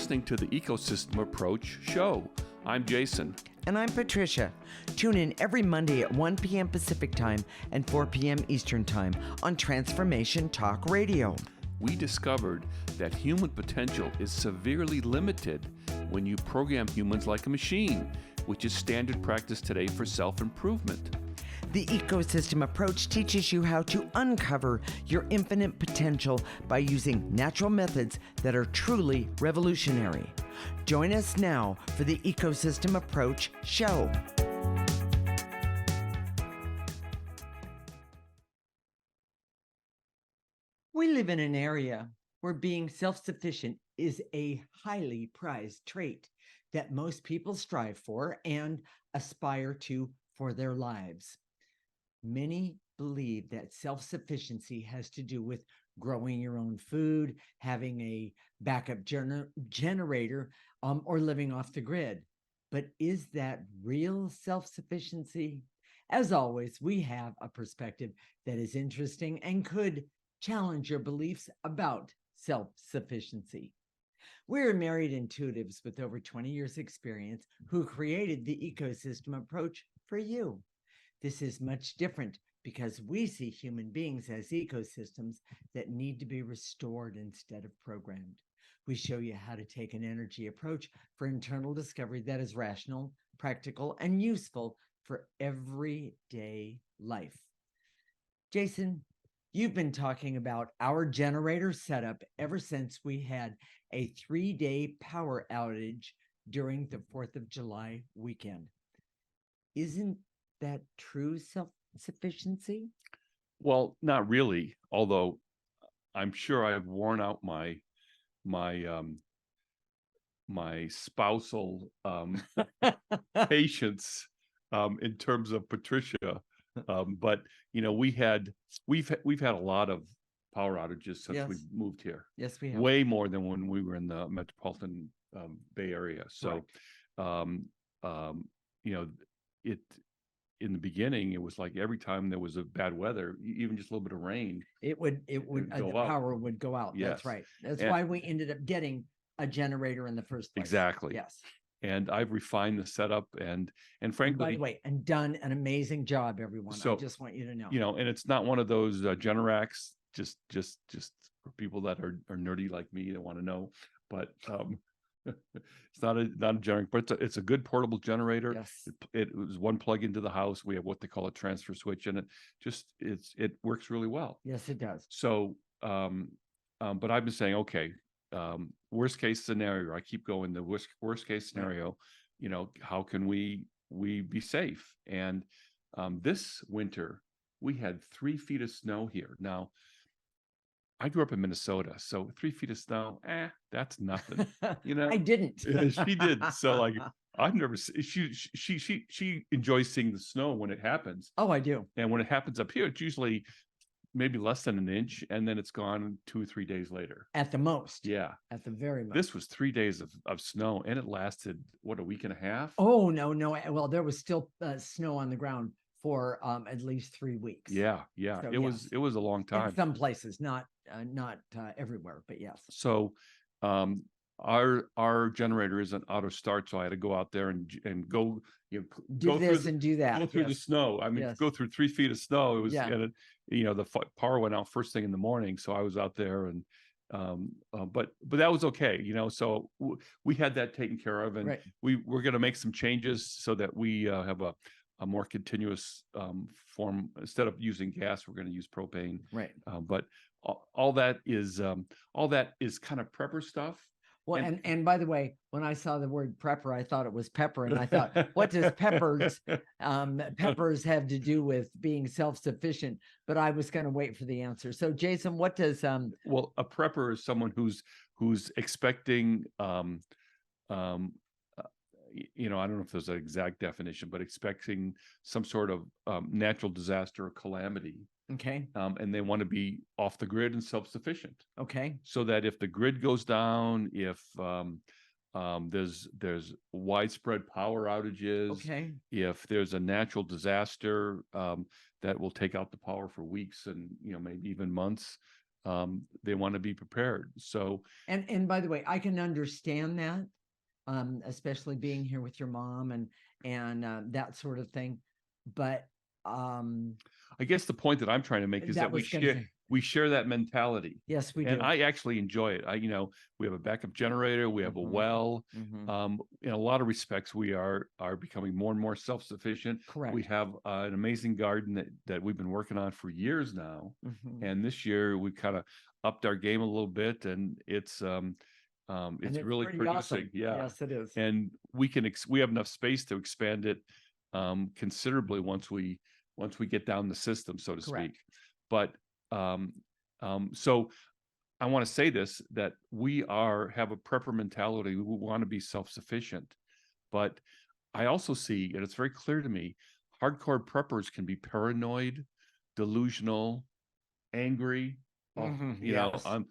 listening to the Ecosystem Approach show. I'm Jason. And I'm Patricia. Tune in every Monday at 1 p.m. Pacific Time and 4 p.m. Eastern Time on Transformation Talk Radio. We discovered that human potential is severely limited when you program humans like a machine, which is standard practice today for self-improvement. The Ecosystem Approach teaches you how to uncover your infinite potential by using natural methods that are truly revolutionary. Join us now for the Ecosystem Approach show. We live in an area where being self-sufficient is a highly prized trait that most people strive for and aspire to for their lives. Many believe that self-sufficiency has to do with growing your own food, having a backup generator, or living off the grid. But is that real self-sufficiency? As always, we have a perspective that is interesting and could challenge your beliefs about self-sufficiency. We're married intuitives with over 20 years experience who created the Ecosystem Approach for you. This is much different because we see human beings as ecosystems that need to be restored instead of programmed. We show you how to take an energy approach for internal discovery that is rational, practical, and useful for everyday life. Jason, you've been talking about our generator setup ever since we had a 3-day power outage during the 4th of July weekend. Isn't that true self-sufficiency? Well, not really, although I'm sure I've worn out my spousal patience in terms of Patricia. But you know, we've had a lot of power outages since we moved here. Yes, we have. Way more than when we were in the metropolitan Bay Area. So, right. You know, in the beginning, it was like every time there was a bad weather, even just a little bit of rain, the power would go out. Yes. That's right. That's why we ended up getting a generator in the first place. Exactly. Yes. And I've refined the setup and frankly, by the way, and done an amazing job, everyone. So, I just want you to know. You know, and it's not one of those Generacs, just for people that are nerdy like me that want to know, but it's not a generator, but it's a good portable generator. Yes. It was one plug into the house. We have what they call a transfer switch, and it works really well. Yes, it does. So, but I've been saying, okay, worst case scenario. I keep going. The worst case scenario. Right. You know, how can we be safe? And this winter we had 3 feet of snow here. Now, I grew up in Minnesota, so 3 feet of snow, that's nothing. You know, I didn't. She did. So like, I've never. She enjoys seeing the snow when it happens. Oh, I do. And when it happens up here, it's usually maybe less than an inch, and then it's gone 2 or 3 days later. At the most. Yeah. At the very most. This was 3 days of snow, and it lasted a week and a half. Oh no. Well, there was still snow on the ground for at least 3 weeks. Yeah. So, it was a long time. In some places, not everywhere, but yes. So our generator isn't auto start, so I had to go out there and go, you know, do this and do that. Go through the snow. I mean, go through 3 feet of snow. It was, and you know, the power went out first thing in the morning, so I was out there, and but that was okay, you know. So we had that taken care of, and we're going to make some changes so that we have a more continuous form. Instead of using gas, we're going to use propane. Right. But all that is kind of prepper stuff. Well, and by the way, when I saw the word prepper, I thought it was pepper, and I thought, what does peppers have to do with being self-sufficient? But I was going to wait for the answer. So, Jason, what does Well, a prepper is someone who's expecting you know, I don't know if there's an exact definition, but expecting some sort of natural disaster or calamity. Okay. And they want to be off the grid and self-sufficient. Okay. So that if the grid goes down, if there's widespread power outages, okay, if there's a natural disaster that will take out the power for weeks and, you know, maybe even months, they want to be prepared. So And by the way, I can understand that, especially being here with your mom and that sort of thing. But I guess the point that I'm trying to make is that that was going to say, we share that mentality. yes, we And do. I actually enjoy it. We have a backup generator, we have a well. In a lot of respects, we are becoming more and more self-sufficient. Correct. We have an amazing garden that we've been working on for years now. And this year we kind of upped our game a little bit, and it's really pretty producing. awesome. Yeah. Yes, it is. And we have enough space to expand it considerably once we get down the system, so to Correct. speak. But so I want to say this, that we have a prepper mentality. We want to be self-sufficient, but I also see, and it's very clear to me, hardcore preppers can be paranoid, delusional, angry. You know, Yes. Well,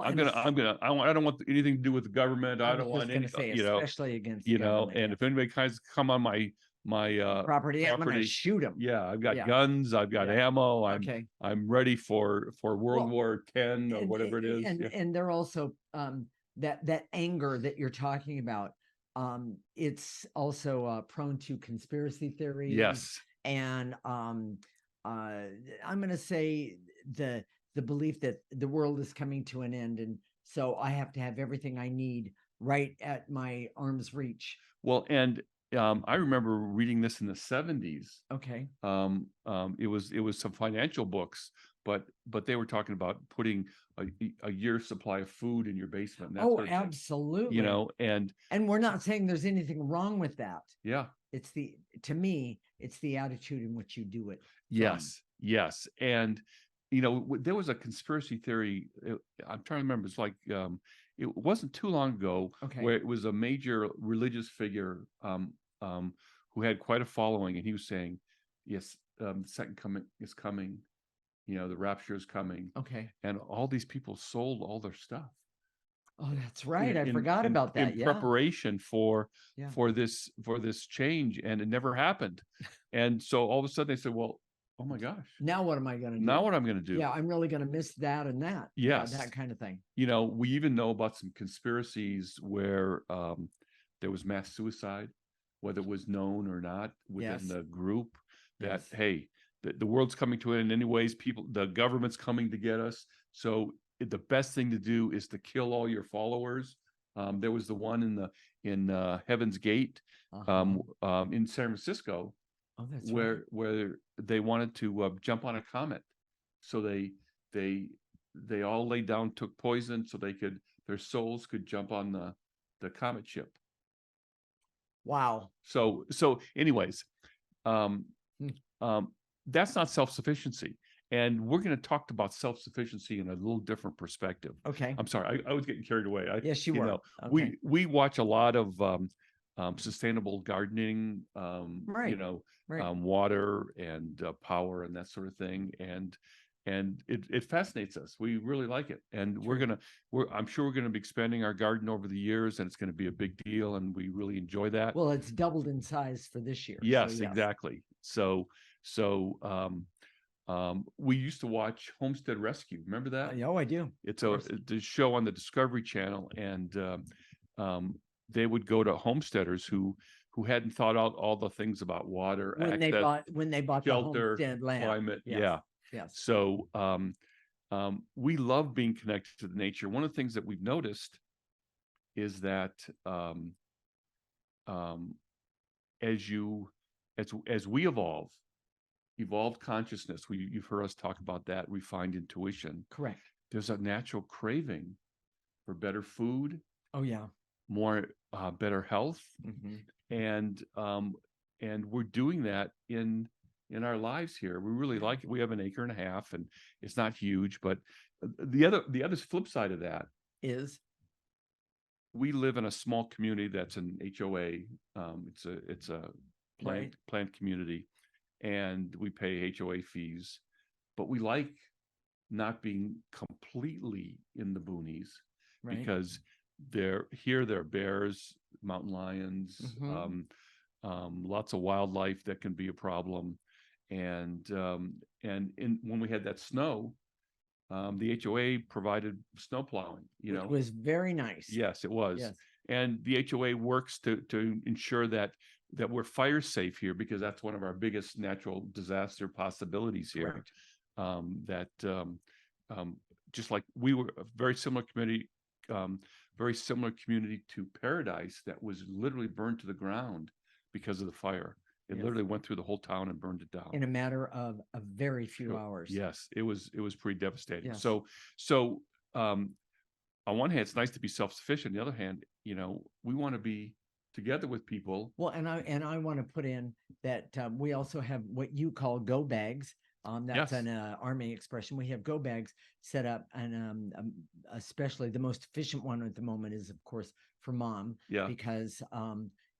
I don't want anything to do with the government. I I was don't just want going any, to say, you know, especially against government. and Yes. if anybody tries to come on my Property, I'm going to property, shoot them. yeah, I've got Yeah. guns, I've got Yeah. ammo, Okay. I'm ready for World Well, War 10 or whatever it is. Yeah. And they're also that anger that you're talking about. It's also prone to conspiracy theories. Yes. And I'm going to say the belief that the world is coming to an end, and so I have to have everything I need right at my arm's reach. Well, and I remember reading this in the 70s. Okay. It was some financial books, but they were talking about putting a year's supply of food in your basement. And that Oh, sort of thing, absolutely. you know, and we're not saying there's anything wrong with that. yeah, It's to me, it's the attitude in which you do it. yes, yes. And there was a conspiracy theory. I'm trying to remember. It's like it wasn't too long ago where it was a major religious figure who had quite a following, and he was saying, "Yes, the second coming is coming. The rapture is coming." Okay. And all these people sold all their stuff. Oh, that's right. I forgot about that. In preparation for this change, and it never happened. And so all of a sudden they said, "Well, oh my gosh, now what am I going to do? Now what I'm going to do? Yeah, I'm really going to miss that and that." Yes. Yeah, that kind of thing. We even know about some conspiracies where there was mass suicide, whether it was known or not within the group, that hey, the world's coming to it in any ways. The government's coming to get us. So the best thing to do is to kill all your followers. There was the one in Heaven's Gate in San Francisco. Oh, that's where they wanted to jump on a comet, so they all laid down, took poison, so their souls could jump on the comet ship. Wow. So anyways, that's not self-sufficiency. And we're going to talk about self-sufficiency in a little different perspective. Okay. I'm sorry, I was getting carried away. Yes, you were. Okay. We watch a lot of sustainable gardening, right. Water and power and that sort of thing, and it fascinates us. We really like it, and I'm sure we're gonna be expanding our garden over the years, and it's going to be a big deal, and we really enjoy that. Well, it's doubled in size for this year. Yes, exactly. So we used to watch Homestead Rescue. Remember that? Oh, I do. It's a show on the Discovery Channel, and they would go to homesteaders who hadn't thought out all the things about water, when they bought shelter, the homestead land. climate. Yes. So we love being connected to the nature. One of the things that we've noticed is that as we evolved consciousness, you've heard us talk about that, refined intuition. Correct. There's a natural craving for better food. Oh yeah. More better health, and we're doing that in our lives here. We really like it. We have an acre and a half, and it's not huge, but the other flip side of that is we live in a small community that's an HOA. It's a plant community, and we pay HOA fees, but we like not being completely in the boonies, because there are bears, mountain lions, lots of wildlife that can be a problem. And when we had that snow, The HOA provided snow plowing, you Which know. was very nice. Yes, it was. Yes. And the HOA works to ensure that we're fire safe here, because that's one of our biggest natural disaster possibilities here. Correct. That just like we were a um, very similar community to Paradise that was literally burned to the ground because of the fire. It Yes. literally went through the whole town and burned it down In a matter of a very few hours. Yes, it was pretty devastating. Yes. So on one hand, it's nice to be self-sufficient. On the other hand, you know, we want to be together with people. Well, and I want to put in that we also have what you call go bags. That's Yes. an Army expression. We have go bags set up, and especially the most efficient one at the moment is, of course, for mom. Yeah. Because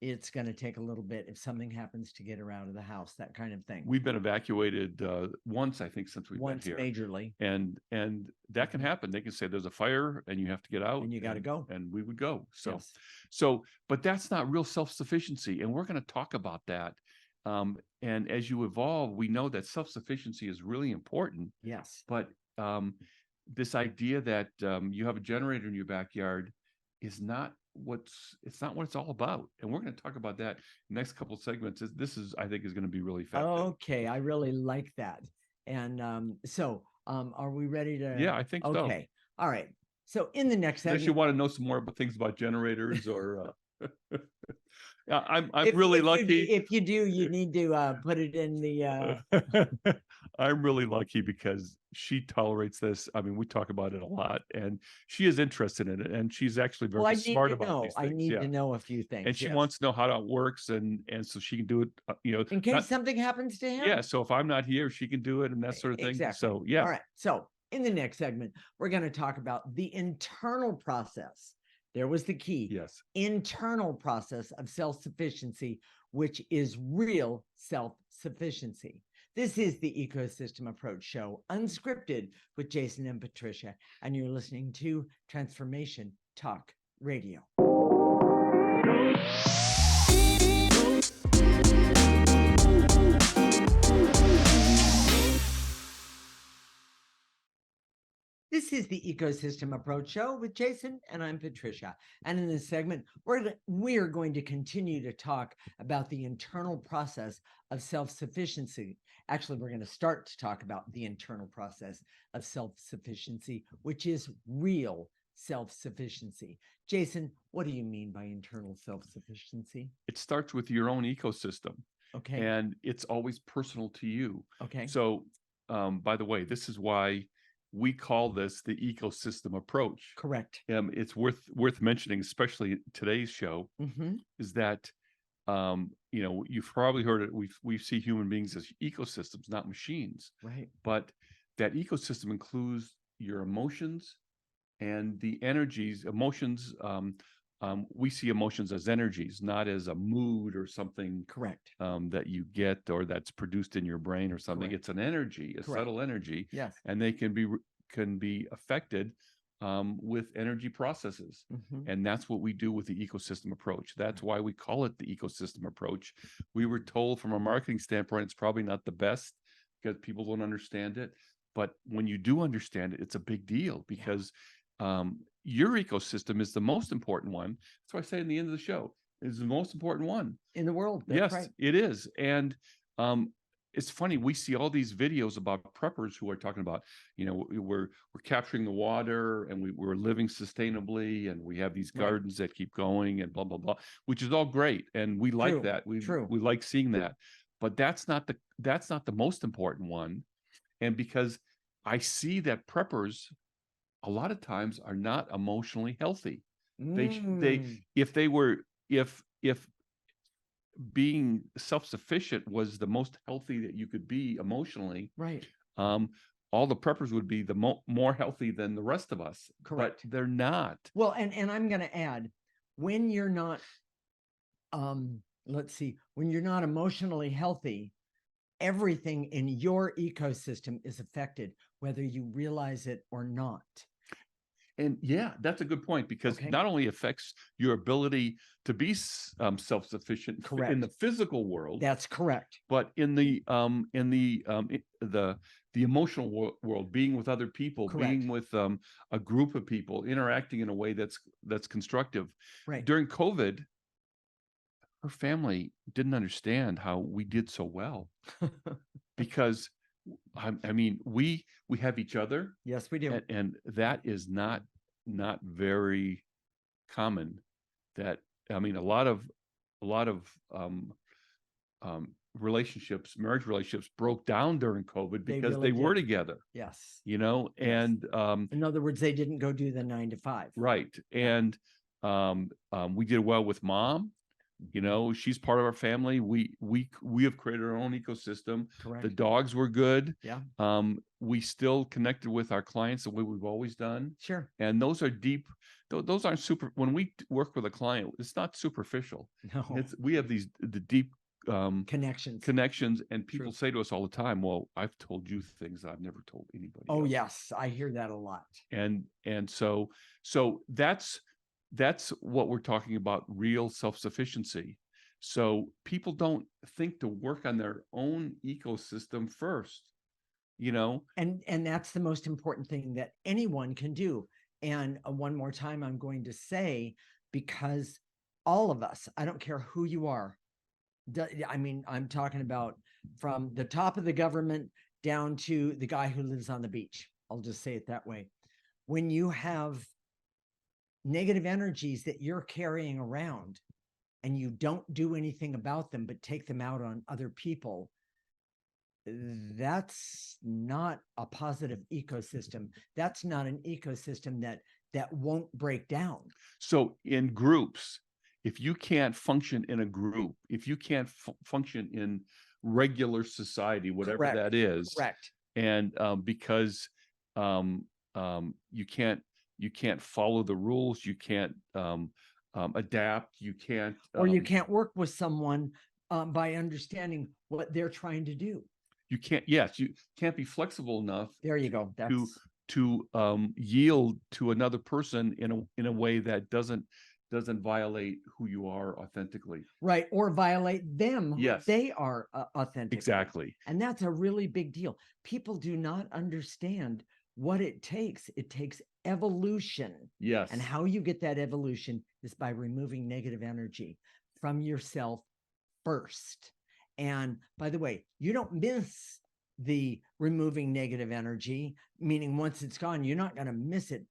it's going to take a little bit if something happens to get her out of the house, that kind of thing. We've been evacuated once, I think, since we've been here. Majorly. And that can happen. They can say there's a fire and you have to get out. And you got to go. And we would go. Yes. But that's not real self-sufficiency. And we're going to talk about that. And as you evolve, we know that self-sufficiency is really important. Yes. But this idea that you have a generator in your backyard is not what it's all about. And we're going to talk about that in the next couple of segments. This is, I think, is going to be really effective. Okay, I really like that. And are we ready to? Yeah, I think so. Okay, all right. So in the next segment, unless you want to know some more about things about generators or yeah, I'm if really you lucky. If you do, you need to put it in the I'm really lucky because she tolerates this. I mean, we talk about it a lot, and she is interested in it, and she's actually very smart about these things. I need to know a few things, and she wants to know how it works, and so she can do it. You know, in case something happens to him. Yeah, so if I'm not here, she can do it, and that sort of thing. Exactly. So yeah. All right. So in the next segment, we're going to talk about the internal process. There was the key. Yes. Internal process of self-sufficiency, which is real self-sufficiency. This is the Ecosystem Approach Show, unscripted, with Jason and Patricia, and you're listening to Transformation Talk Radio. This is the Ecosystem Approach Show with Jason, and I'm Patricia. And in this segment, we're going to continue to talk about the internal process of self-sufficiency. Actually, we're going to start to talk about the internal process of self-sufficiency, which is real self-sufficiency. Jason, what do you mean by internal self-sufficiency? It starts with your own ecosystem. Okay. And it's always personal to you. Okay. So, by the way, this is why we call this the ecosystem approach. Correct. It's worth mentioning, especially today's show, is that you know, you've probably heard it. We see human beings as ecosystems, not machines. Right. But that ecosystem includes your emotions and the energies. Emotions. We see emotions as energies, not as a mood or something. Correct. That you get or that's produced in your brain or something. Correct. It's an energy, a subtle energy. Yes. And they can be affected with energy processes. And that's what we do with the ecosystem approach. That's why we call it the ecosystem approach. We were told from a marketing standpoint, it's probably not the best because people don't understand it. But when you do understand it, it's a big deal because your ecosystem is the most important one. That's why I say in the end of the show, is the most important one in the world. That's yes, right. It is. And it's funny, we see all these videos about preppers who are talking about, you know, we're capturing the water and we're living sustainably and we have these gardens that keep going and blah blah blah, which is all great and we like that. We like seeing that, but that's not the most important one. And because I see that preppers a lot of times are not emotionally healthy. If being self-sufficient was the most healthy that you could be emotionally, right? All the preppers would be the more healthy than the rest of us. Correct. But they're not. Well, and I'm going to add, when you're not, when you're not emotionally healthy, everything in your ecosystem is affected, whether you realize it or not. And yeah, that's a good point, because Okay. not only affects your ability to be self-sufficient in Correct. the physical world, That's correct. but in the emotional world, being with other people, Correct. being with a group of people, interacting in a way that's constructive. Right. During COVID, her family didn't understand how we did so well, because I mean, we have each other, Yes, we do. and that is not very common. That, I mean, a lot of relationships, marriage relationships, broke down during COVID They because really they were did. together, Yes. you know, Yes. and In other words, they didn't go do the 9 to 5. right. And we did well with mom. You know, she's part of our family. We have created our own ecosystem. Correct. The dogs were good. Yeah. We still connected with our clients the way we've always done. Sure. And those are deep. Those aren't super. When we work with a client, it's not superficial. No. We have the deep Connections. and people True. say to us all the time, well, I've told you things I've never told anybody Oh, else. yes. I hear that a lot. And so that's what we're talking about, real self-sufficiency. So people don't think to work on their own ecosystem first, you know. And that's the most important thing that anyone can do. And one more time, I'm going to say, because all of us, I don't care who you are. I mean, I'm talking about from the top of the government down to the guy who lives on the beach. I'll just say it that way. When you have negative energies that you're carrying around and you don't do anything about them, but take them out on other people, that's not a positive ecosystem. That's not an ecosystem that won't break down. So in groups, if you can't function in a group, if you can't function in regular society, whatever Correct. that is, Correct. and because you can't follow the rules, you can't adapt, you can't, or you can't work with someone by understanding what they're trying to do. you can't, yes, you can't be flexible enough There you go. to yield to another person in a way that doesn't violate who you are authentically. Right. Or violate them. Yes. They are authentic. Exactly. And that's a really big deal. People do not understand what it takes. It takes evolution. Yes. And how you get that evolution is by removing negative energy from yourself first. And by the way, you don't miss the removing negative energy, meaning once it's gone, you're not going to miss it.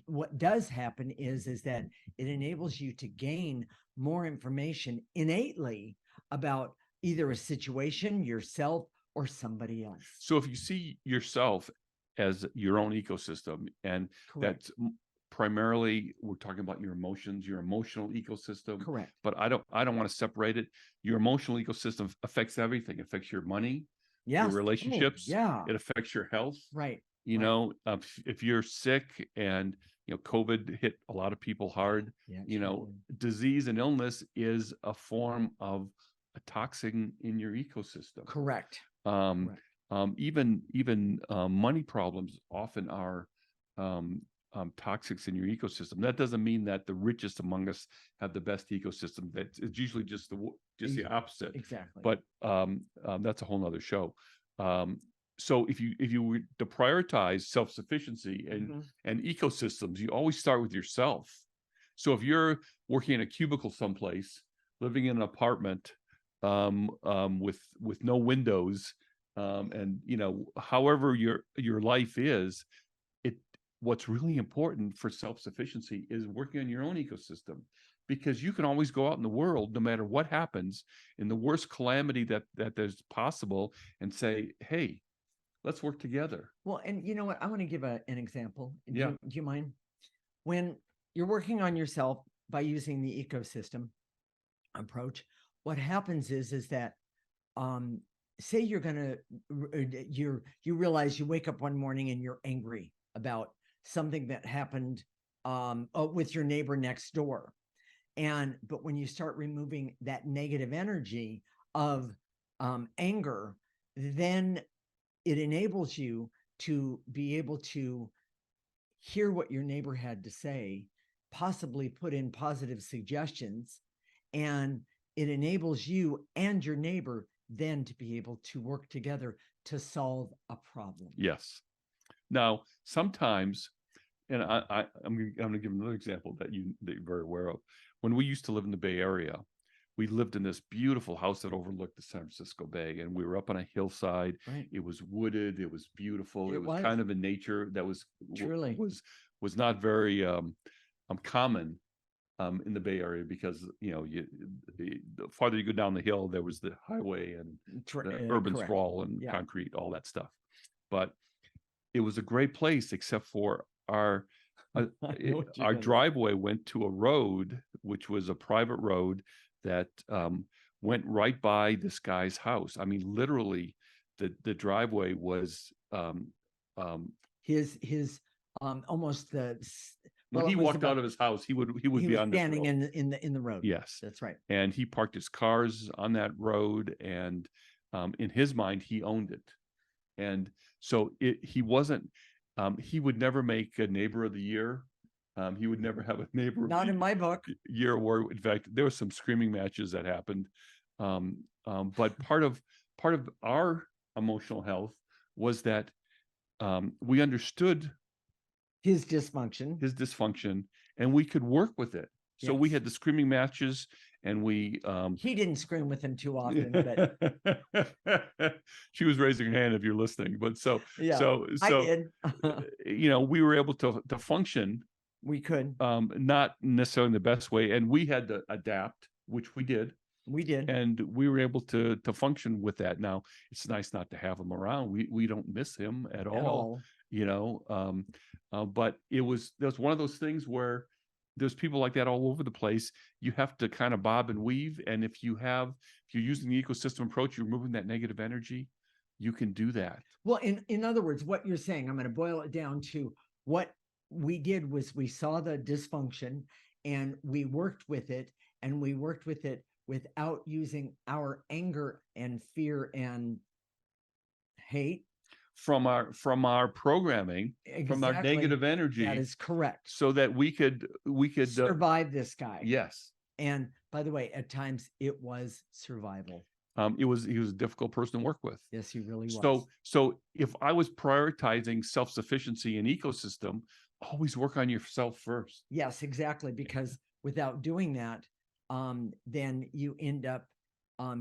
What does happen is that it enables you to gain more information innately about either a situation, yourself, or somebody else. So if you see yourself as your own ecosystem, and Correct. that's primarily, we're talking about your emotions, your emotional ecosystem. Correct. But I don't want to separate it. Your emotional ecosystem affects everything. It affects your money, Yes. your relationships. Oh, yeah. It affects your health. Right. You know, if you're sick, and you know, COVID hit a lot of people hard, Yeah, you know, disease and illness is a form of a toxin in your ecosystem. Correct. Even money problems often are toxics in your ecosystem. That doesn't mean that the richest among us have the best ecosystem. It's usually just the opposite. Exactly. But that's a whole nother show. So if you were to prioritize self-sufficiency and ecosystems, you always start with yourself. So if you're working in a cubicle someplace, living in an apartment with no windows, and you know, however your life is, what's really important for self-sufficiency is working on your own ecosystem, because you can always go out in the world, no matter what happens, in the worst calamity that there's possible, and say, hey, let's work together. Well, and you know what? I want to give an example. Yeah. Do you mind? When you're working on yourself by using the ecosystem approach, what happens is that say you're gonna you realize you wake up one morning and you're angry about something that happened with your neighbor next door. But when you start removing that negative energy of anger, then it enables you to be able to hear what your neighbor had to say, possibly put in positive suggestions, and it enables you and your neighbor then to be able to work together to solve a problem. Yes. Now, sometimes, and I'm going to give another example that you're very aware of. When we used to live in the Bay Area, we lived in this beautiful house that overlooked the San Francisco Bay, and we were up on a hillside. Right. It was wooded. It was beautiful. It It was was. kind of in nature that was Truly. was not very common in the Bay Area, because the farther you go down the hill, there was the highway and the urban Correct. sprawl and Yeah. concrete, all that stuff. But it was a great place, except for our driveway went to a road, which was a private road that went right by this guy's house. I mean, literally, the driveway was his almost the when he walked out of his house, he would be on standing in the road. Yes, that's right. And he parked his cars on that road, and in his mind, he owned it. And so he wasn't. He would never make a neighbor of the year. He would never have a neighbor. Not in my book. Year award. In fact, there were some screaming matches that happened. But part of our emotional health was that we understood his dysfunction, and we could work with it. So we Yes. had the screaming matches, and we he didn't scream with him too often, but she was raising her hand if you're listening. But yeah, so I did. we were able to function. We could. Not necessarily in the best way, and we had to adapt, which we did. We did. And we were able to function with that. Now, it's nice not to have him around. We don't miss him at all. But there was one of those things where there's people like that all over the place. You have to kind of bob and weave. And if you're using the ecosystem approach, you're removing that negative energy, you can do that. Well, in other words, what you're saying, I'm going to boil it down to what we did was we saw the dysfunction and we worked with it, and we worked with it without using our anger and fear and hate from our programming, from our Exactly. negative energy. That is correct. So that we could survive this guy. Yes. And by the way, at times it was survival. He was a difficult person to work with. Yes, he really was. So if I was prioritizing self-sufficiency and ecosystem, always work on yourself first. Yes, exactly. Because without doing that, then you end up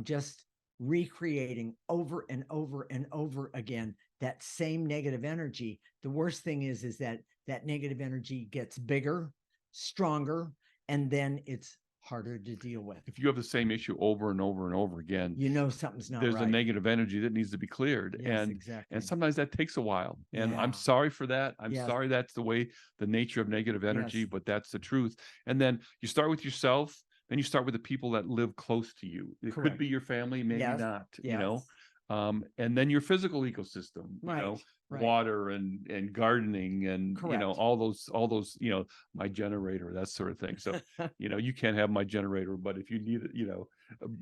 just recreating over and over and over again that same negative energy. The worst thing is that negative energy gets bigger, stronger, and then it's harder to deal with. If you have the same issue over and over and over again, something's not there's right. a negative energy that needs to be cleared. Yes, exactly. And sometimes that takes a while. And Yeah. I'm sorry for that. I'm Yes. sorry that's the nature of negative energy, Yes. but that's the truth. And then you start with yourself, then you start with the people that live close to you. It Correct. could be your family, maybe Yes. not, Yes. And then your physical ecosystem, Right. Right. water and gardening and Correct. all those my generator, that sort of thing. So you can't have my generator, but if you need it,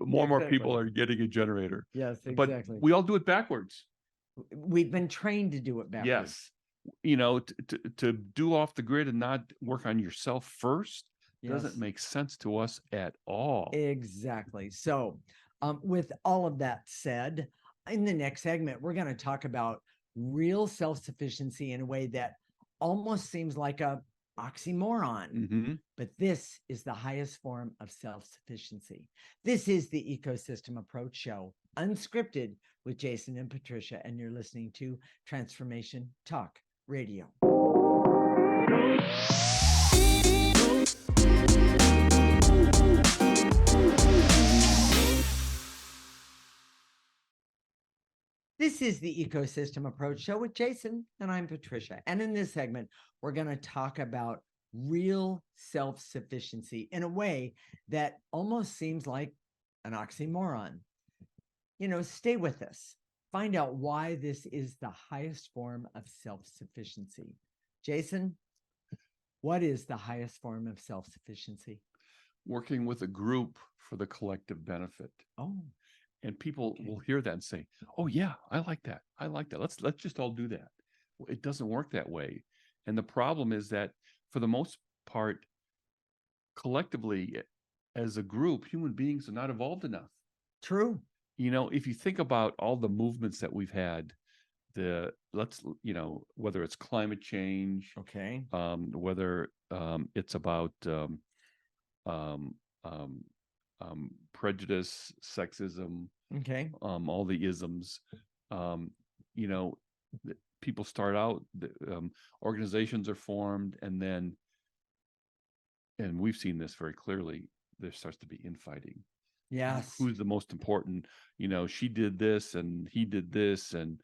more and more people are getting a generator. Yes, But exactly. we all do it backwards. We've been trained to do it backwards. Yes. To do off the grid and not work on yourself first doesn't Yes. make sense to us at all. Exactly. So with all of that said, in the next segment, we're going to talk about real self-sufficiency in a way that almost seems like a oxymoron. Mm-hmm. But this is the highest form of self-sufficiency. This is the Ecosystem Approach Show, unscripted, with Jason and Patricia, and you're listening to Transformation Talk Radio. This is the Ecosystem Approach Show with Jason, and I'm Patricia. And in this segment, we're going to talk about real self-sufficiency in a way that almost seems like an oxymoron. Stay with us. Find out why this is the highest form of self-sufficiency. Jason, what is the highest form of self-sufficiency? Working with a group for the collective benefit. Oh. And people will hear that and say, "Oh yeah, I like that. I like that. Let's just all do that." Well, it doesn't work that way. And the problem is that for the most part, collectively, as a group, human beings are not evolved enough. True. If you think about all the movements that we've had, whether it's climate change, Okay. whether it's about um, um, prejudice, sexism, Okay. all the isms. Um, you know, People start out, organizations are formed, and we've seen this very clearly. There starts to be infighting. Yes. Who's the most important? She did this and he did this, and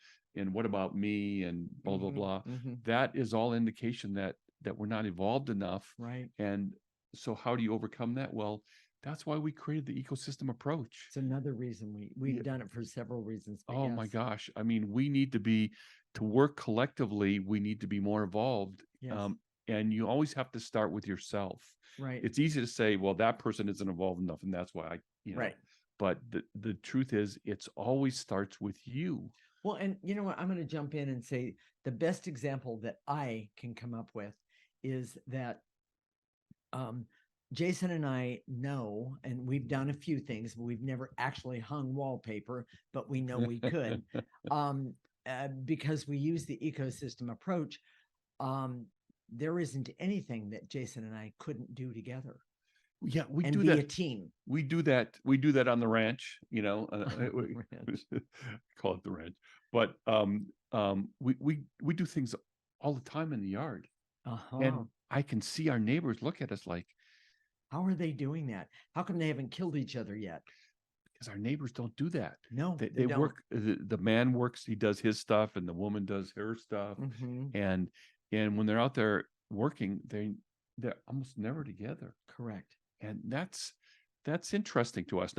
what about me? And blah blah blah. That is all indication that we're not evolved enough. Right. And so, how do you overcome that? Well, that's why we created the ecosystem approach. It's another reason we've done it for several reasons. Oh my gosh! I mean, we need to work collectively. We need to be more evolved. Yes. And you always have to start with yourself. Right. It's easy to say, well, that person isn't evolved enough, and that's why Right. But the truth is, it's always starts with you. Well, and you know what? I'm going to jump in and say the best example that I can come up with is that Jason and I know, and we've done a few things, but we've never actually hung wallpaper, but we know we could because we use the ecosystem approach. There isn't anything that Jason and I couldn't do together. Yeah, we and do be that. a team. We do that. We do that on the ranch. We call it the ranch, but we do things all the time in the yard, and I can see our neighbors look at us like, how are they doing that? How come they haven't killed each other yet? Because our neighbors don't do that. No, they work. The man works, he does his stuff, and the woman does her stuff. And when they're out there working, they're almost never together. Correct. And that's interesting to us.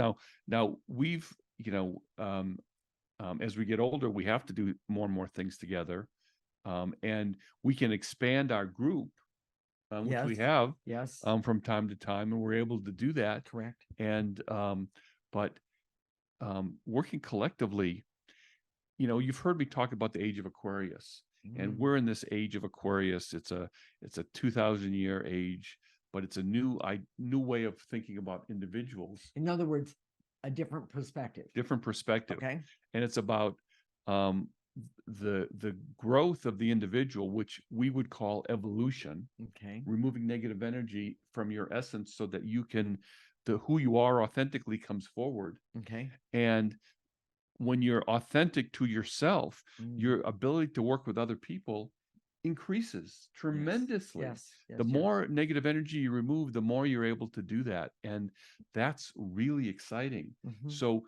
Now we've as we get older, we have to do more and more things together, and we can expand our group, which we have, from time to time, and we're able to do that. Correct. And but working collectively, you've heard me talk about the age of Aquarius, and we're in this age of Aquarius. It's a 2,000-year age, but it's a new way of thinking about individuals. In other words, a different perspective. Okay. And it's about the growth of the individual, which we would call evolution. Okay. Removing negative energy from your essence so that who you are authentically comes forward. Okay. And when you're authentic to yourself, your ability to work with other people increases tremendously. The more negative energy you remove, the more you're able to do that, and that's really exciting. So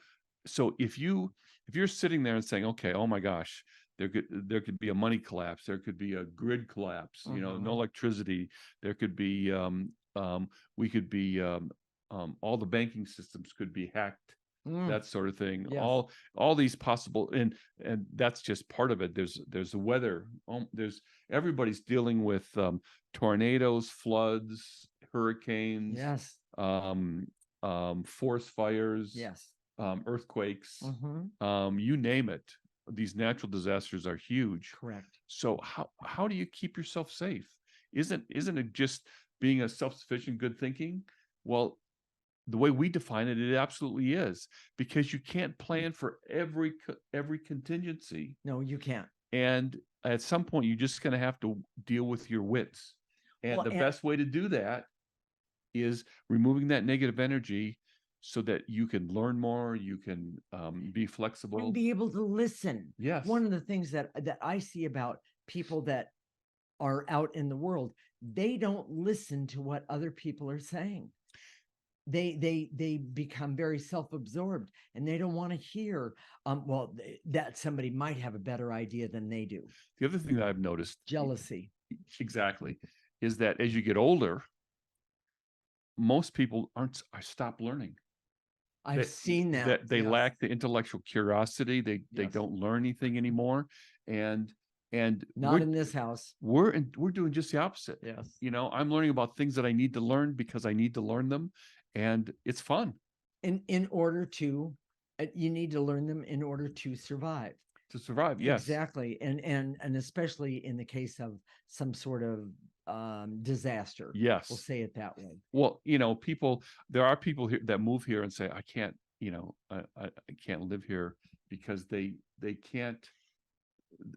if you're sitting there and saying, okay, oh my gosh, there could be a money collapse, there could be a grid collapse, no electricity, there could be we could be all the banking systems could be hacked, that sort of thing. All these possible, and that's just part of it. There's the weather. Everybody's dealing with tornadoes, floods, hurricanes, forest fires, earthquakes, you name it. These natural disasters are huge. Correct. So how do you keep yourself safe? Isn't it just being a self-sufficient, good thinking? Well, the way we define it, it absolutely is, because you can't plan for every contingency. No, you can't. And at some point, you're just going to have to deal with your wits. And the best way to do that is removing that negative energy so that you can learn more, you can be flexible. And be able to listen. Yes. One of the things that I see about people that are out in the world, they don't listen to what other people are saying. They become very self-absorbed, and they don't want to hear that somebody might have a better idea than they do. The other thing that I've noticed, jealousy, exactly, is that as you get older, most people stop learning. I've seen that they lack the intellectual curiosity. They don't learn anything anymore, and not in this house. We're doing just the opposite. Yes. I'm learning about things that I need to learn because I need to learn them. And it's fun. In order to, you need to learn them in order to survive. to survive. Yes. Exactly. And especially in the case of some sort of disaster. We'll Yes. say it that way. Well, there are people here that move here and say, I can't, I can't live here because they can't,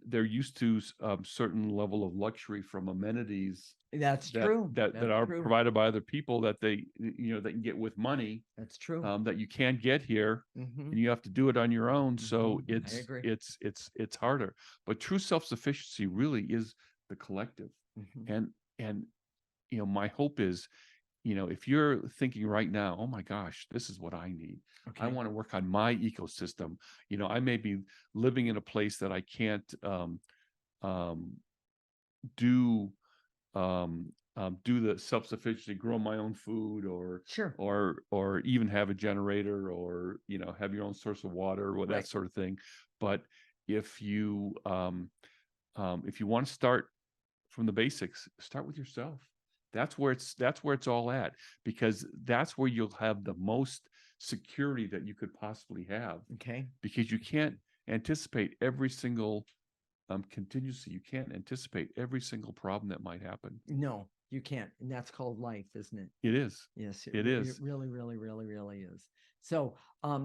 they're used to certain level of luxury from amenities That's that true. that That's are true. provided by other people that they can get with money, That's true. that you can't get here, Hmm. and you have to do it on your own. So I agree. it's harder. But true self-sufficiency really is the collective. Hmm. And my hope is, if you're thinking right now, oh my gosh, this is what I need. I Okay. want to work on my ecosystem. I may be living in a place that I can't um, do do the self-sufficiency, grow my own food, or Sure. even have a generator, or have your own source of water, or that Right. sort of thing. But if you want to start from the basics, start with yourself. That's where it's all at, because that's where you'll have the most security that you could possibly have, Okay. because you can't anticipate every single contingency. You can't anticipate every single problem that might happen. No, you can't. And that's called life, isn't it? It is. Yes, It it is. really, really, really, really is. So,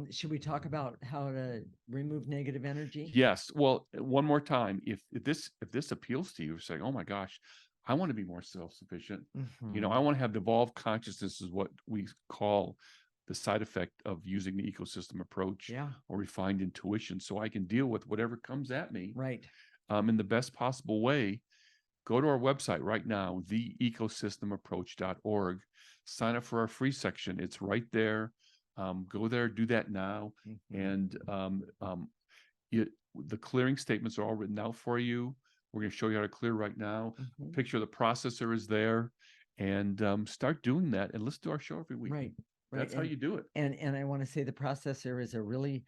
should we talk about how to remove negative energy? Yes. Well, one more time, if this appeals to you, saying, "Oh my gosh, I want to be more self-sufficient. I Hmm. want to have devolved consciousness," is what we call the side effect of using the ecosystem approach, Yeah, or refined intuition, so I can deal with whatever comes at me right. in the best possible way. Go to our website right now, theecosystemapproach.org. Sign up for our free section. It's right there. Go there, do that now. Hmm. And the clearing statements are all written out for you. We're going to show you how to clear right now. A Hmm. picture of the processor is there. And start doing that, and listen to our show every week. Right, right. That's how you do it. And I want to say the processor is a really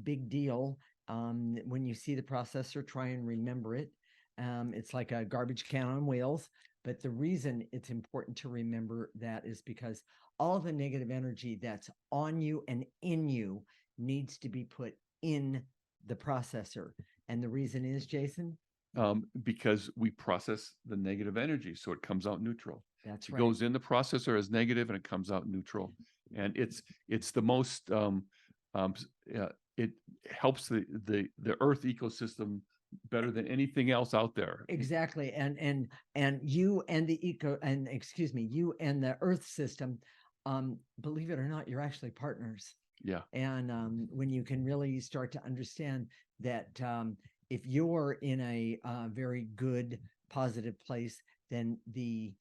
big deal. When you see the processor, try and remember it. It's like a garbage can on wheels. But the reason it's important to remember that is because all the negative energy that's on you and in you needs to be put in the processor. And the reason is, Jason, Because we process the negative energy, so it comes out neutral. that's It right. goes in the processor as negative, and it comes out neutral. And it's the most it helps the Earth ecosystem better than anything else out there. Exactly. And you and the eco and excuse me, you and the earth system, believe it or not, you're actually partners. Yeah. And when you can really start to understand that if you're in a very good, positive place, then the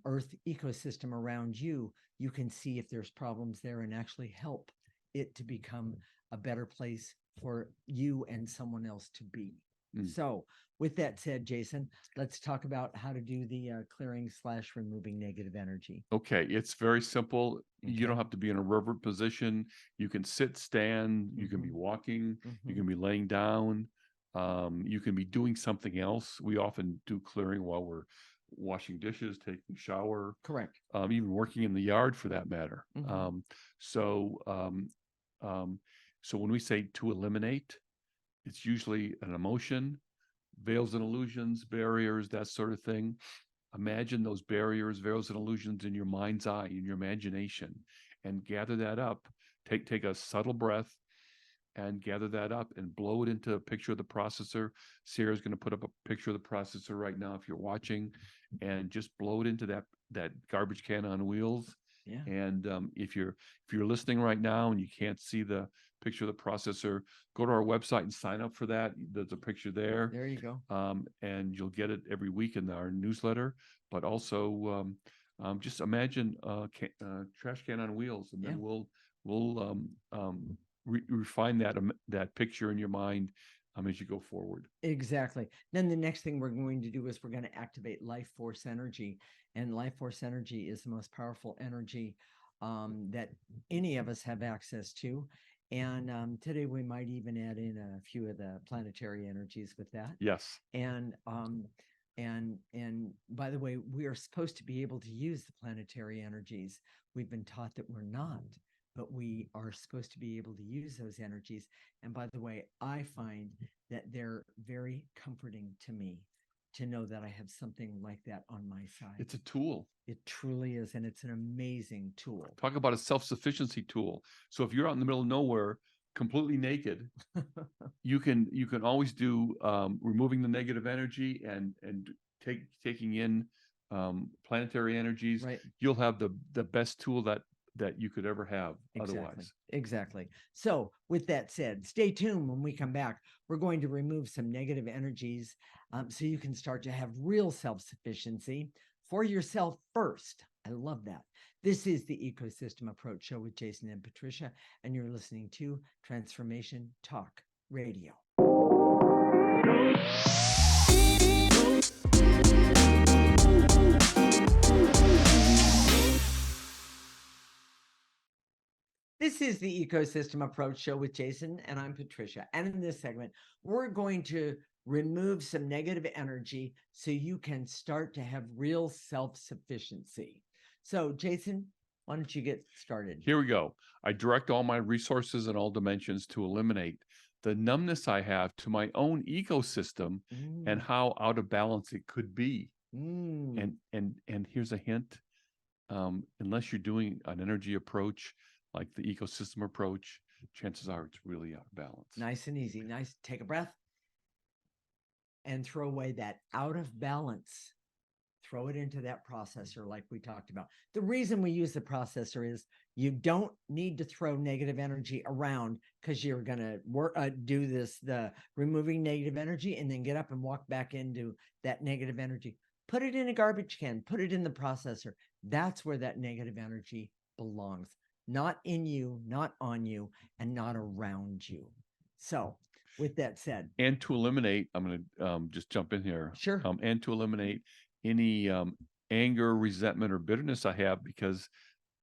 earth ecosystem around you, you can see if there's problems there and actually help it to become a better place for you and someone else to be. Mm. So, with that said, Jason, let's talk about how to do the clearing / removing negative energy. Okay, it's very simple. You don't Okay. have to be in a reverent position. You can sit, stand, you can be Mhm. walking, you Mhm. can be laying down, you can be doing something else. We often do clearing while we're washing dishes, taking a shower, Correct. even working in the yard for that matter. Mhm. So, um, so when we say to eliminate, it's usually an emotion, veils and illusions, barriers, that sort of thing. Imagine those barriers, veils, and illusions in your mind's eye, in your imagination, and gather that up. Take a subtle breath and gather that up and blow it into a picture of the processor. Sarah's going to put up a picture of the processor right now if you're watching, and just blow it into that garbage can on wheels. Yeah. And if you're listening right now and you can't see the picture of the processor, go to our website and sign up for that. There's a picture there, There you go. and you'll get it every week in our newsletter. But also, just imagine trash can on wheels, and Yeah. then we'll refine that picture in your mind as you go forward. Exactly. Then the next thing we're going to do is we're going to activate life force energy. And life force energy is the most powerful energy that any of us have access to. And today we might even add in a few of the planetary energies with that. Yes. And by the way, we are supposed to be able to use the planetary energies. We've been taught that we're not, but we are supposed to be able to use those energies. And by the way, I find that they're very comforting to me to know that I have something like that on my side. It's a tool. It truly is, and it's an amazing tool. Talk about a self-sufficiency tool. So if you're out in the middle of nowhere, completely naked, you can always do removing the negative energy and taking in planetary energies. Right. You'll have the best tool that you could ever have otherwise. Exactly. So with that said, stay tuned. When we come back, we're going to remove some negative energies so you can start to have real self-sufficiency for yourself first. I love that. This is the Ecosystem Approach Show with Jason and Patricia, and you're listening to Transformation Talk Radio. This is the Ecosystem Approach Show with Jason, and I'm Patricia. And in this segment, we're going to remove some negative energy so you can start to have real self-sufficiency. So, Jason, why don't you get started? Here we go. I direct all my resources in all dimensions to eliminate the numbness I have to my own ecosystem and how out of balance it could be. And here's a hint. Unless you're doing an energy approach like the ecosystem approach, chances are it's really out of balance. Nice and easy. Nice. Take a breath and throw away that out of balance. Throw it into that processor like we talked about. The reason we use the processor is you don't need to throw negative energy around because you're going to do the removing negative energy and then get up and walk back into that negative energy. Put it in a garbage can, put it in the processor. That's where that negative energy belongs. Not in you, not on you, and not around you. So with that said. And to eliminate, I'm going to just jump in here. Sure. And to eliminate any anger, resentment, or bitterness I have because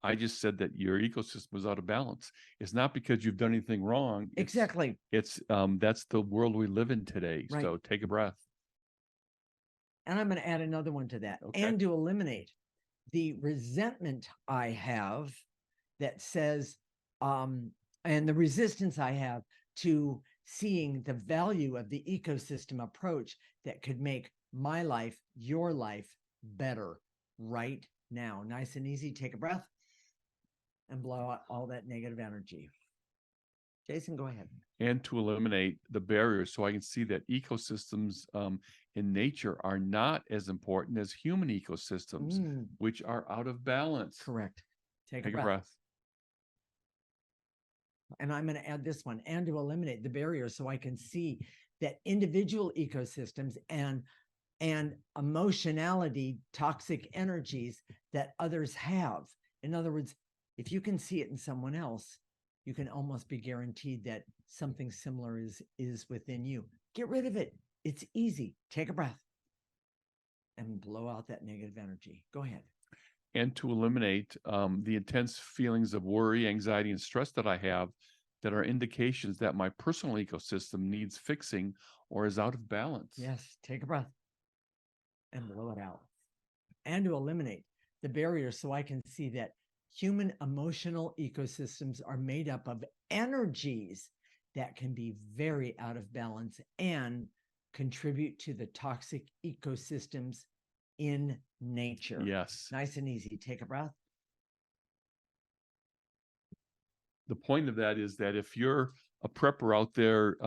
I just said that your ecosystem was out of balance. It's not because you've done anything wrong. Exactly. It's that's the world we live in today. Right. So take a breath. And I'm going to add another one to that. Okay. And to eliminate the resentment I have that says, and the resistance I have to seeing the value of the ecosystem approach that could make my life, your life better right now. Nice and easy. Take a breath and blow out all that negative energy. Jason, go ahead. And to eliminate the barriers so I can see that ecosystems in nature are not as important as human ecosystems, which are out of balance. Correct. Take a breath. And I'm going to add this one, and to eliminate the barriers so I can see that individual ecosystems and emotionality, toxic energies that others have. In other words, if you can see it in someone else, you can almost be guaranteed that something similar is within you. Get rid of it. It's easy. Take a breath and blow out that negative energy. Go ahead. And to eliminate the intense feelings of worry, anxiety, and stress that I have that are indications that my personal ecosystem needs fixing or is out of balance. Yes, take a breath and blow it out. And to eliminate the barriers so I can see that human emotional ecosystems are made up of energies that can be very out of balance and contribute to the toxic ecosystems in nature. Yes. Nice and easy. Take a breath. The point of that is that if you're a prepper out there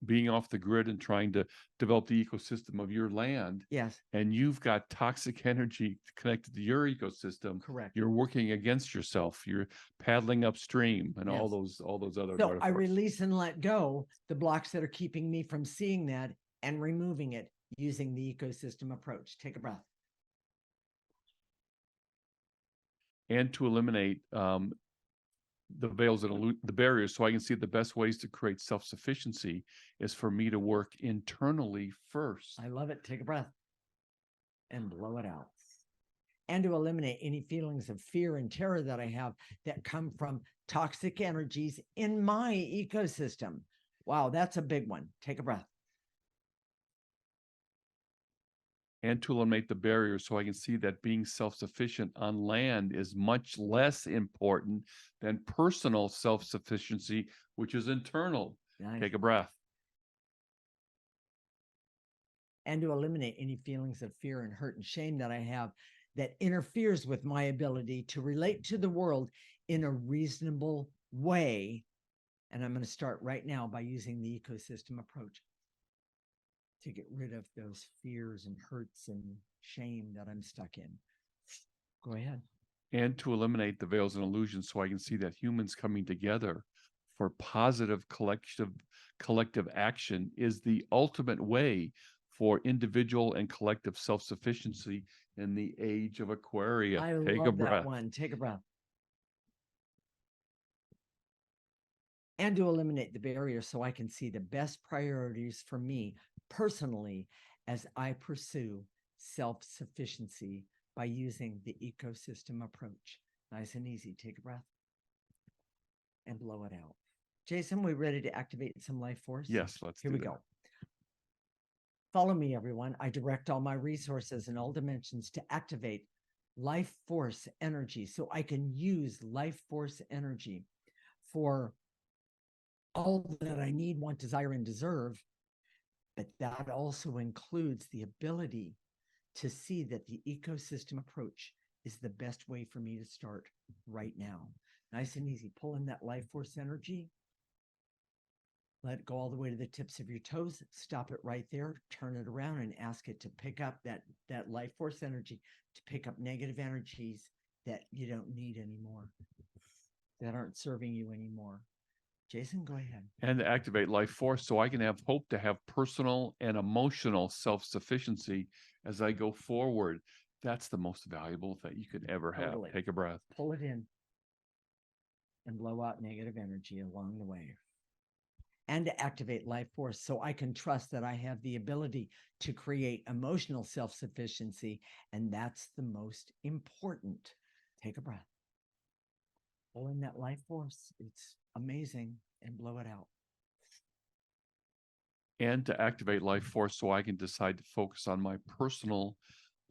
being off the grid and trying to develop the ecosystem of your land, yes, and you've got toxic energy connected to your ecosystem, correct, you're working against yourself. You're paddling upstream and yes, all those other so metaphors. I release and let go the blocks that are keeping me from seeing that and removing it using the ecosystem approach. Take a breath. And to eliminate the veils and the barriers so I can see the best ways to create self-sufficiency is for me to work internally first. I love it. Take a breath and blow it out. And to eliminate any feelings of fear and terror that I have that come from toxic energies in my ecosystem. Wow, that's a big one. Take a breath. and to eliminate the barriers so I can see that being self-sufficient on land is much less important than personal self-sufficiency, which is internal. Nice. Take a breath. And to eliminate any feelings of fear and hurt and shame that I have that interferes with my ability to relate to the world in a reasonable way. And I'm going to start right now by using the ecosystem approach to get rid of those fears and hurts and shame that I'm stuck in. Go ahead. And to eliminate the veils and illusions so I can see that humans coming together for positive collective action is the ultimate way for individual and collective self-sufficiency in the age of Aquaria. I Take a love that breath. one. Take a breath. And to eliminate the barriers so I can see the best priorities for me personally as I pursue self-sufficiency by using the ecosystem approach. Nice and easy. Take a breath and blow it out. Jason, we ready to activate some life force? Yes, let's Here do we that. go. Follow me, everyone. I direct all my resources in all dimensions to activate life force energy so I can use life force energy for all that I need, want, desire, and deserve. But that also includes the ability to see that the ecosystem approach is the best way for me to start right now. Nice and easy. Pull in that life force energy. Let it go all the way to the tips of your toes. Stop it right there. Turn it around and ask it to pick up that life force energy, to pick up negative energies that you don't need anymore, that aren't serving you anymore. Jason, go ahead. And to activate life force so I can have hope to have personal and emotional self-sufficiency as I go forward. That's the most valuable that you could ever have. Totally. Take a breath. Pull it in and blow out negative energy along the way. And to activate life force so I can trust that I have the ability to create emotional self-sufficiency. And that's the most important. Take a breath. Pull in that life force. It's amazing. And blow it out. And to activate life force so I can decide to focus on my personal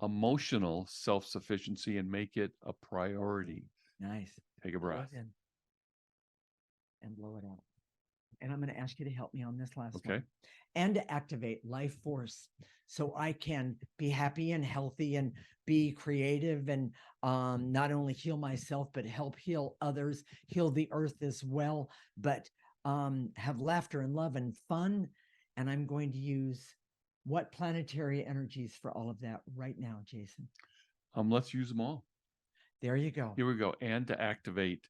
emotional self-sufficiency and make it a priority. Nice. Take a breath. In and blow it out. And I'm going to ask you to help me on this last Okay. one. And to activate life force so I can be happy and healthy and be creative and not only heal myself, but help heal others, heal the earth as well, but have laughter and love and fun. And I'm going to use what planetary energies for all of that right now, Jason? Let's use them all. There you go. Here we go. And to activate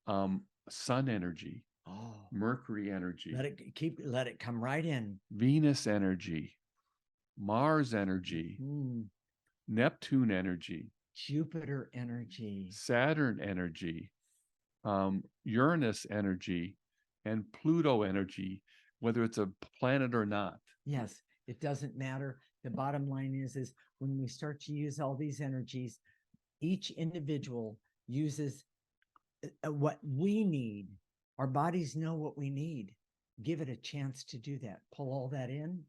sun energy, Oh, Mercury energy, let it come right in. Venus energy, Mars energy, Neptune energy, Jupiter energy, Saturn energy, Uranus energy, and Pluto energy, whether it's a planet or not. Yes, it doesn't matter. The bottom line is when we start to use all these energies, each individual uses what we need. Our bodies know what we need. Give it a chance to do that. Pull all that in.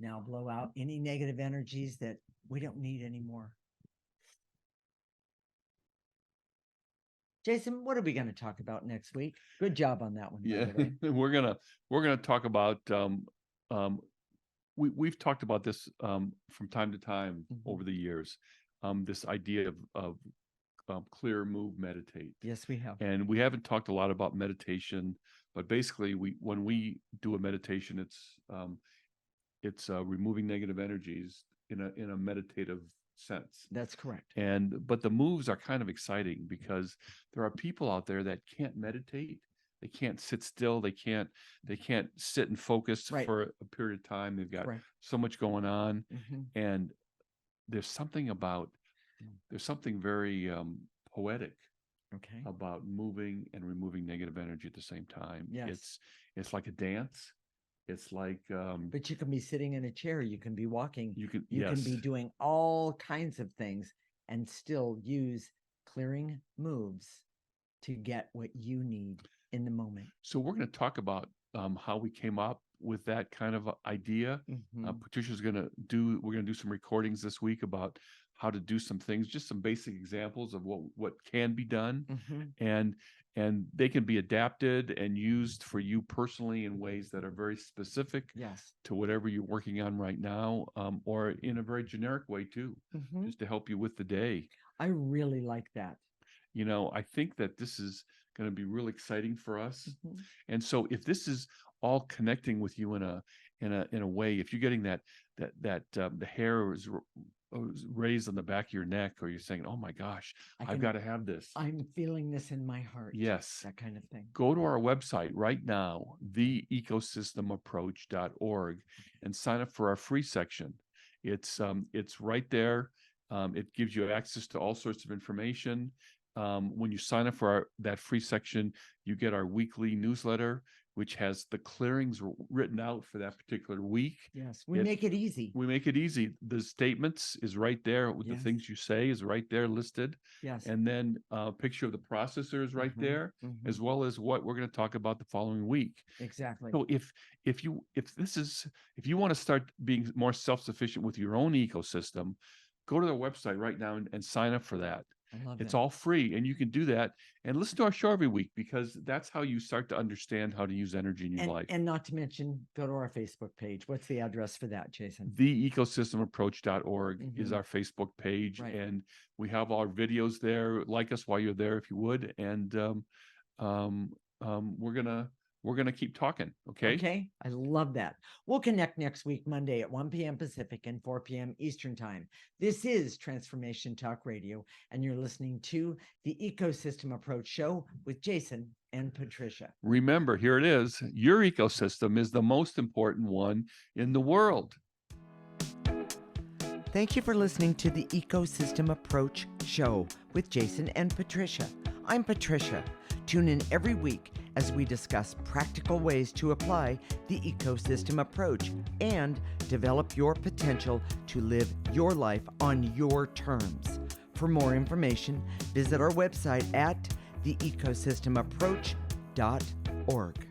Now blow out any negative energies that we don't need anymore. Jason, what are we going to talk about next week? Good job on that one. Yeah, we're gonna talk about we've talked about this from time to time over the years. This idea of clear, move, meditate. Yes, we have. And we haven't talked a lot about meditation, but basically, when we do a meditation, it's removing negative energies in a meditative sense. That's correct. But the moves are kind of exciting because there are people out there that can't meditate. They can't sit still. They can't sit and focus for a period of time. They've got so much going on, and there's something very poetic about moving and removing negative energy at the same time. Yes. It's like a dance. It's like but you can be sitting in a chair, you can be walking, you can yes. be doing all kinds of things and still use clearing moves to get what you need in the moment. So we're going to talk about how we came up with that kind of idea. Mhm. Patricia's we're gonna do some recordings this week about how to do some things, just some basic examples of what can be done, Mhm. and they can be adapted and used for you personally in ways that are very specific Yes. to whatever you're working on right now, or in a very generic way too, Mhm. just to help you with the day. I really like that. I think that this is going to be really exciting for us. Mhm. And so if this is all connecting with you in a way, if you're getting the hair is raised on the back of your neck, or you're saying, "Oh my gosh, I've got to have this." I'm feeling this in my heart. Yes. That kind of thing. Go to our website right now, theecosystemapproach.org, and sign up for our free section. It's right there. It gives you access to all sorts of information. When you sign up for that free section, you get our weekly newsletter, which has the clearings written out for that particular week. Yes, we make it easy. We make it easy. The statements is right there. The Yes. things you say is right there listed. Yes. And then a picture of the processor is right there, as well as what we're going to talk about the following week. Exactly. So if you want to start being more self-sufficient with your own ecosystem, go to their website right now and sign up for that. I love It's that. all free, and you can do that and listen to our show every week, because that's how you start to understand how to use energy in your life. And not to mention, go to our Facebook page. What's the address for that, Jason? Theecosystemapproach.org is our Facebook page, Right. and we have our videos there. Like us while you're there, if you would, and we're gonna keep talking. Okay. Okay. I love that. We'll connect next week, Monday at 1 p.m. Pacific and 4 p.m. Eastern Time. This is Transformation Talk Radio, and you're listening to the Ecosystem Approach Show with Jason and Patricia. Remember, here it is. Your ecosystem is the most important one in the world. Thank you for listening to the Ecosystem Approach Show with Jason and Patricia. I'm Patricia. Tune in every week as we discuss practical ways to apply the ecosystem approach and develop your potential to live your life on your terms. For more information, visit our website at theecosystemapproach.org.